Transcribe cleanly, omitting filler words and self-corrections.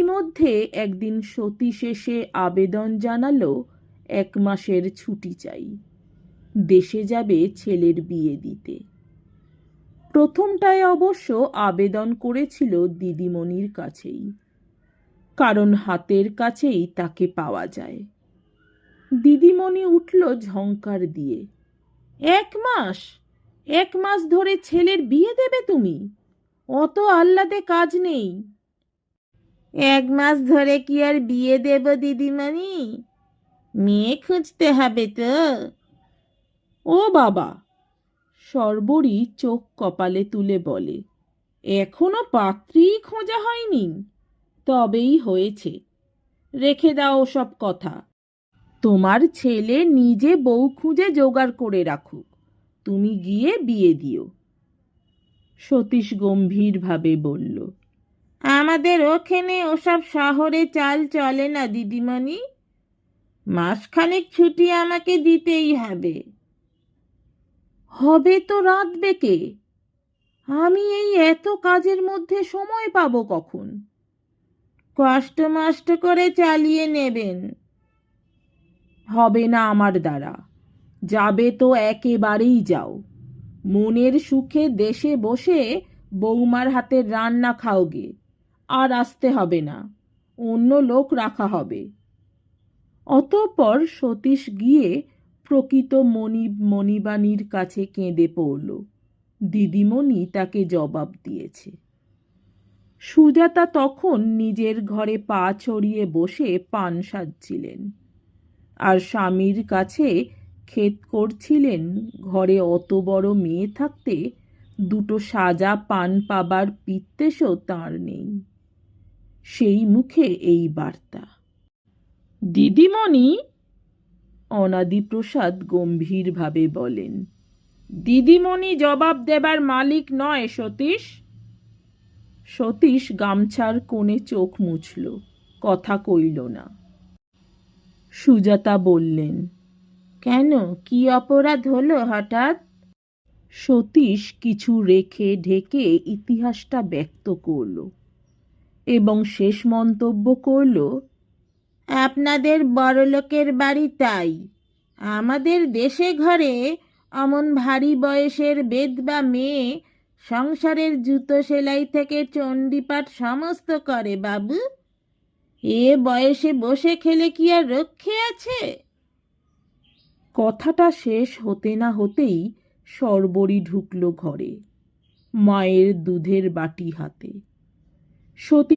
ইতিমধ্যে একদিন সতীশ এসে আবেদন জানালো 1 মাসের ছুটি চাই, দেশে যাবে ছেলের বিয়ে দিতে। প্রথমটায় অবশ্য আবেদন করেছিল দিদিমণির কাছেই, কারণ হাতের কাছেই তাকে পাওয়া যায়। দিদিমণি উঠল ঝংকার দিয়ে, 1 মাস? 1 মাস ধরে ছেলের বিয়ে দেবে তুমি? অত আহ্লাদে কাজ নেই। 1 মাস ধরে কি আর বিয়ে দেব দিদিমণি? মেয়ে খুঁজতে হবে তো। ও বাবা! সর্বরী চোখ কপালে তুলে বলে, এখনো পাত্রী খোঁজা হয়নি? তবেই হয়েছে। রেখে দাও সব কথা। তোমার ছেলে নিজে বউ খুঁজে জোগাড় করে রাখুক, তুমি গিয়ে বিয়ে দিও। সতীশ গম্ভীরভাবে বলল, আমাদের ওখানে ওসব শহরে চাল চলে না দিদিমণি। মাসখানেক ছুটি আমাকে দিতেই হবে। হবে তো রাঁধবে কে? আমি এই এত কাজের মধ্যে সময় পাবো কখন? কষ্ট মষ্ট করে চালিয়ে নেবেন। হবে না আমার দ্বারা। যাবে তো একেবারেই যাও। মনের সুখে দেশে বসে বৌমার হাতের রান্না খাওগে, আর আসতে হবে না, অন্য লোক রাখা হবে। অতঃপর সতীশ গিয়ে প্রকৃত মণিবাণীর কাছে কেঁদে পড়ল। দিদিমণি তাকে জবাব দিয়েছে। সুজাতা তখন নিজের ঘরে পা ছড়িয়ে বসে পান সাজছিলেন, আর স্বামীর কাছে খেদ করছিলেন ঘরে অত বড় মেয়ে থাকতে 2টো সাজা পান পাবার পিত্তেশও তাঁর নেই। সেই মুখে এই বার্তা। দিদিমণি, অনাদিপ্রসাদ গম্ভীরভাবে বলেন। দিদিমণি জবাব দেবার মালিক নয় সতীশ। সতীশ গামছার কোণে চোখ মুছল, কথা কইল না। সুজাতা বললেন, কেন, কি অপরাধ হলো হঠাৎ? সতীশ কিছু রেখে ঢেকে ইতিহাসটা ব্যক্ত করল এবং শেষ মন্তব্য করল, আপনাদের বড়লোকের বাড়ি তাই। আমাদের দেশে ঘরে অমন ভারী বয়সের বেধবা মেয়ে সংসারের জুতো সেলাই থেকে চণ্ডীপাঠ সমস্ত করে বাবু। এ বয়সে বসে খেলে কি আর রক্ষে আছে? কথাটা শেষ হতে না হতেই সর্বরী ঢুকল ঘরে, মায়ের দুধের বাটি হাতে। সতী